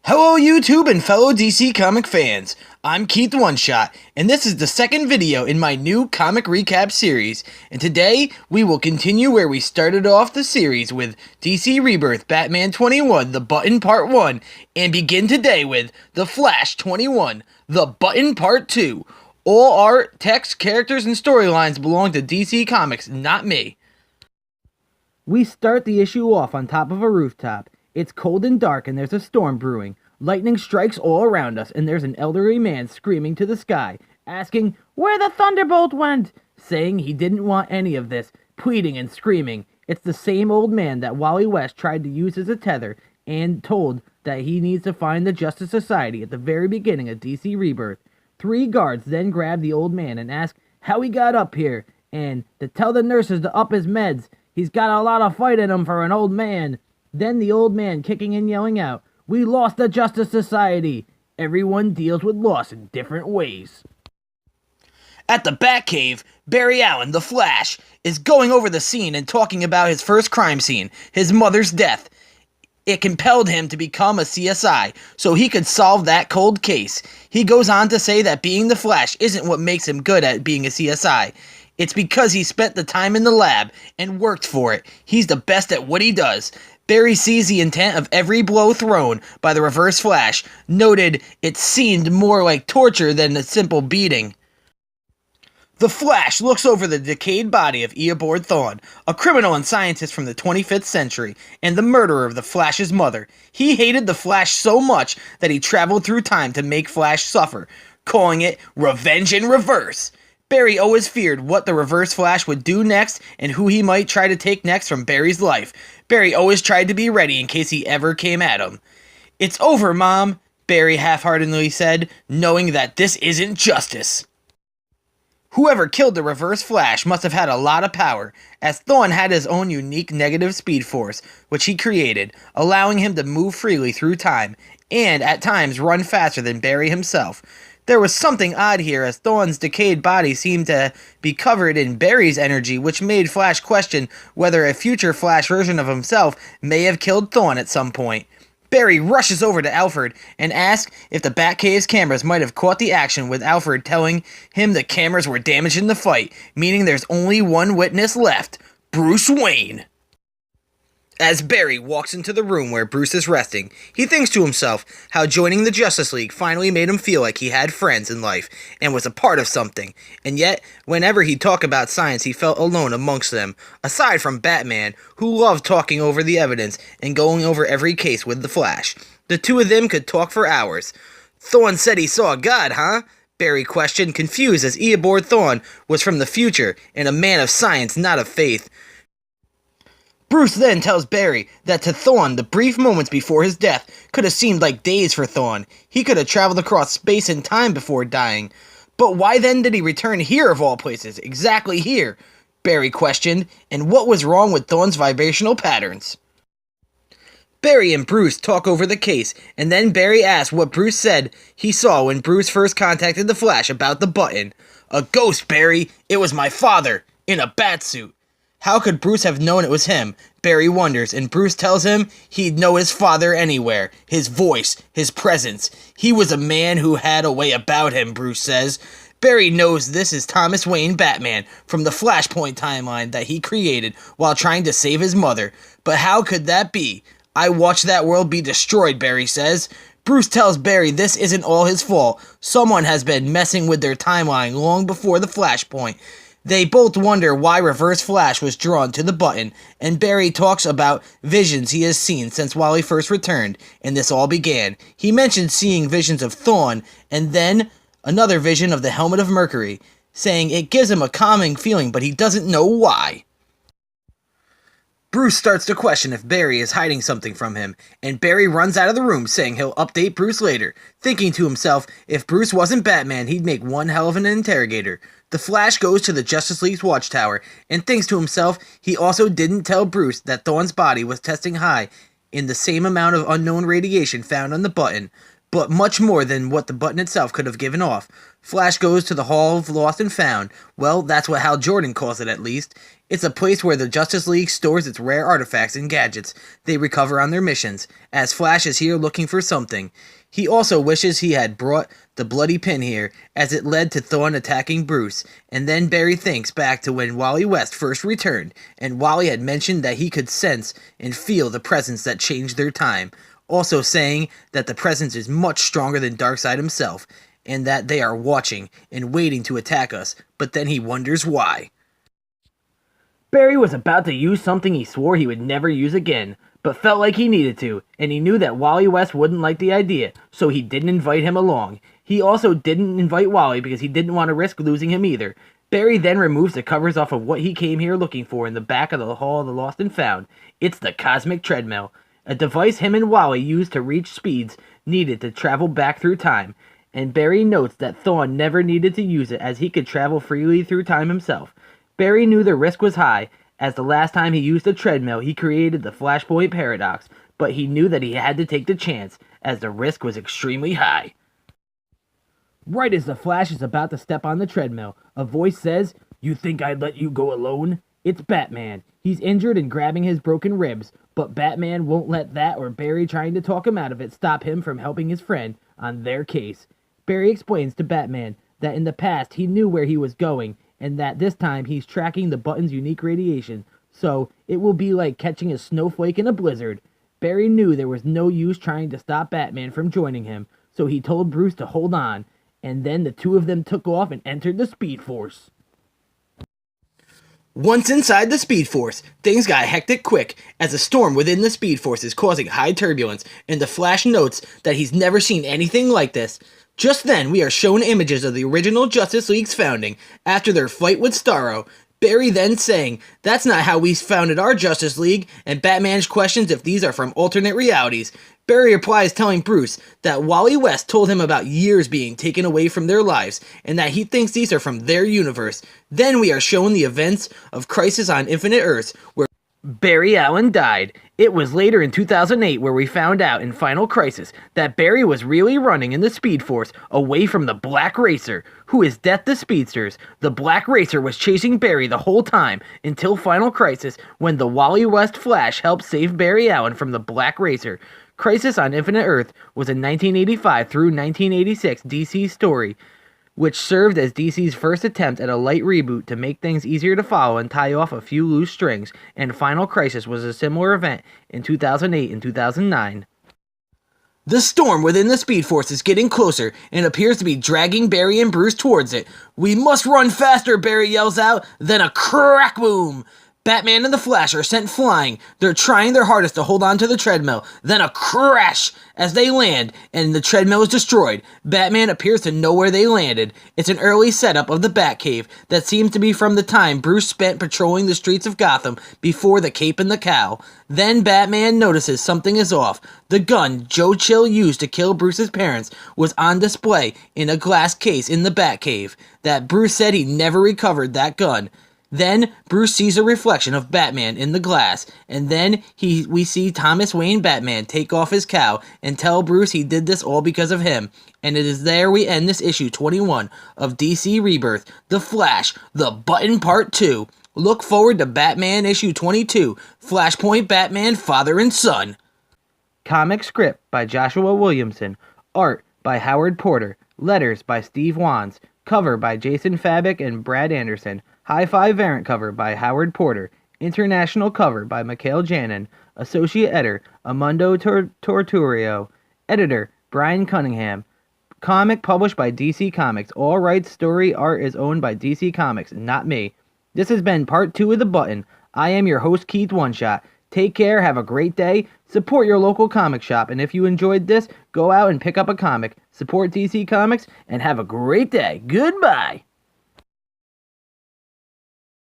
Hello YouTube and fellow DC comic fans, I'm Keith One Shot, and this is the second video in my new comic recap series, and today we will continue where we started off the series with DC Rebirth Batman 21, The Button Part 1, and begin today with The Flash 21, The Button Part 2. All art, text, characters, and storylines belong to DC Comics, not me. We start the issue off on top of a rooftop. It's cold and dark and there's a storm brewing. Lightning strikes all around us and there's an elderly man screaming to the sky, asking where the thunderbolt went, saying he didn't want any of this, pleading and screaming. It's the same old man that Wally West tried to use as a tether and told that he needs to find the Justice Society at the very beginning of DC Rebirth. 3 guards then grab the old man and ask how he got up here, and to tell the nurses to up his meds. He's got a lot of fight in him for an old man. Then the old man kicking and yelling out, "We lost the Justice Society!" Everyone deals with loss in different ways. At the Batcave, Barry Allen, the Flash, is going over the scene and talking about his first crime scene, his mother's death. It compelled him to become a CSI, so he could solve that cold case. He goes on to say that being the Flash isn't what makes him good at being a CSI. It's because he spent the time in the lab and worked for it. He's the best at what he does. Barry sees the intent of every blow thrown by the Reverse Flash, noted it seemed more like torture than a simple beating. The Flash looks over the decayed body of Eobard Thawne, a criminal and scientist from the 25th century, and the murderer of the Flash's mother. He hated the Flash so much that he traveled through time to make Flash suffer, calling it revenge in reverse. Barry always feared what the Reverse Flash would do next and who he might try to take next from Barry's life. Barry always tried to be ready in case he ever came at him. "It's over, Mom," Barry half-heartedly said, knowing that this isn't justice. Whoever killed the Reverse Flash must have had a lot of power, as Thawne had his own unique negative speed force, which he created, allowing him to move freely through time, and at times run faster than Barry himself. There was something odd here, as Thawne's decayed body seemed to be covered in Barry's energy, which made Flash question whether a future Flash version of himself may have killed Thawne at some point. Barry rushes over to Alfred and asks if the Batcave's cameras might have caught the action, with Alfred telling him the cameras were damaged in the fight, meaning there's only one witness left, Bruce Wayne. As Barry walks into the room where Bruce is resting, he thinks to himself how joining the Justice League finally made him feel like he had friends in life and was a part of something, and yet, whenever he talked about science, he felt alone amongst them, aside from Batman, who loved talking over the evidence and going over every case with the Flash. The two of them could talk for hours. "Thawne said he saw God, huh?" Barry questioned, confused, as Eobard Thawne was from the future and a man of science, not of faith. Bruce then tells Barry that to Thawne, the brief moments before his death could have seemed like days for Thawne. He could have traveled across space and time before dying. But why then did he return here of all places, exactly here? Barry questioned, and what was wrong with Thawne's vibrational patterns? Barry and Bruce talk over the case, and then Barry asks what Bruce said he saw when Bruce first contacted the Flash about the button. "A ghost, Barry. It was my father, in a bat suit." How could Bruce have known it was him? Barry wonders, and Bruce tells him he'd know his father anywhere. His voice, his presence. He was a man who had a way about him, Bruce says. Barry knows this is Thomas Wayne Batman from the Flashpoint timeline that he created while trying to save his mother. But how could that be? "I watched that world be destroyed," Barry says. Bruce tells Barry this isn't all his fault. Someone has been messing with their timeline long before the Flashpoint. They both wonder why Reverse Flash was drawn to the button, and Barry talks about visions he has seen since Wally first returned, and this all began. He mentions seeing visions of Thawne, and then another vision of the Helmet of Mercury, saying it gives him a calming feeling, but he doesn't know why. Bruce starts to question if Barry is hiding something from him, and Barry runs out of the room saying he'll update Bruce later, thinking to himself if Bruce wasn't Batman, he'd make one hell of an interrogator. The Flash goes to the Justice League's watchtower and thinks to himself he also didn't tell Bruce that Thawne's body was testing high in the same amount of unknown radiation found on the button. but much more than what the button itself could have given off. Flash goes to the Hall of Lost and Found. Well, that's what Hal Jordan calls it, at least. It's a place where the Justice League stores its rare artifacts and gadgets they recover on their missions, as Flash is here looking for something. He also wishes he had brought the bloody pin here, as it led to Thawne attacking Bruce, and then Barry thinks back to when Wally West first returned, and Wally had mentioned that he could sense and feel the presence that changed their time, also saying that the presence is much stronger than Darkseid himself, and that they are watching and waiting to attack us, but then he wonders why. Barry was about to use something he swore he would never use again, but felt like he needed to, and he knew that Wally West wouldn't like the idea, so he didn't invite him along. He also didn't invite Wally because he didn't want to risk losing him either. Barry then removes the covers off of what he came here looking for in the back of the Hall of the Lost and Found. It's the Cosmic Treadmill, a device him and Wally used to reach speeds needed to travel back through time, and Barry notes that Thawne never needed to use it as he could travel freely through time himself. Barry knew the risk was high, as the last time he used a treadmill he created the Flashpoint Paradox, but he knew that he had to take the chance, as the risk was extremely high. Right as the Flash is about to step on the treadmill, a voice says, "You think I'd let you go alone?" It's Batman. He's injured and grabbing his broken ribs, but Batman won't let that or Barry trying to talk him out of it stop him from helping his friend on their case. Barry explains to Batman that in the past he knew where he was going, and that this time he's tracking the button's unique radiation, so it will be like catching a snowflake in a blizzard. Barry knew there was no use trying to stop Batman from joining him, so he told Bruce to hold on, and then the two of them took off and entered the Speed Force. Once inside the Speed Force, things got hectic quick, as a storm within the Speed Force is causing high turbulence, and the Flash notes that he's never seen anything like this. Just then, we are shown images of the original Justice League's founding, after their fight with Starro. Barry then saying, "That's not how we founded our Justice League," and Batman questions if these are from alternate realities. Barry replies telling Bruce that Wally West told him about years being taken away from their lives, and that he thinks these are from their universe. Then we are shown the events of Crisis on Infinite Earths, where Barry Allen died. It was later in 2008 where we found out in Final Crisis that Barry was really running in the Speed Force away from the Black Racer, who is Death the Speedsters. The Black Racer was chasing Barry the whole time until Final Crisis, when the Wally West Flash helped save Barry Allen from the Black Racer. Crisis on Infinite Earth was a 1985 through 1986 DC story, which served as DC's first attempt at a light reboot to make things easier to follow and tie off a few loose strings, and Final Crisis was a similar event in 2008 and 2009. The storm within the Speed Force is getting closer and appears to be dragging Barry and Bruce towards it. "We must run faster," Barry yells out, then a crack boom! Batman and the Flash are sent flying. They're trying their hardest to hold on to the treadmill. Then a crash as they land, and the treadmill is destroyed. Batman appears to know where they landed. It's an early setup of the Batcave that seems to be from the time Bruce spent patrolling the streets of Gotham before the Cape and the Cowl. Then Batman notices something is off. The gun Joe Chill used to kill Bruce's parents was on display in a glass case in the Batcave. That Bruce said he never recovered that gun. Then Bruce sees a reflection of Batman in the glass, and then we see Thomas Wayne Batman take off his cowl and tell Bruce he did this all because of him. And it is there we end this issue 21 of DC Rebirth, The Flash, The Button Part 2. Look forward to Batman issue 22, Flashpoint Batman Father and Son. Comic script by Joshua Williamson. Art by Howard Porter. Letters by Steve Wands. Cover by Jason Fabic and Brad Anderson. Hi-Fi variant cover by Howard Porter. International cover by Mikhail Janin. Associate editor, Amundo Torturio. Editor, Brian Cunningham. Comic published by DC Comics. All rights, story, art is owned by DC Comics, not me. This has been part 2 of The Button. I am your host, Keith One Shot. Take care, have a great day, support your local comic shop, and if you enjoyed this, go out and pick up a comic, support DC Comics, and have a great day. Goodbye!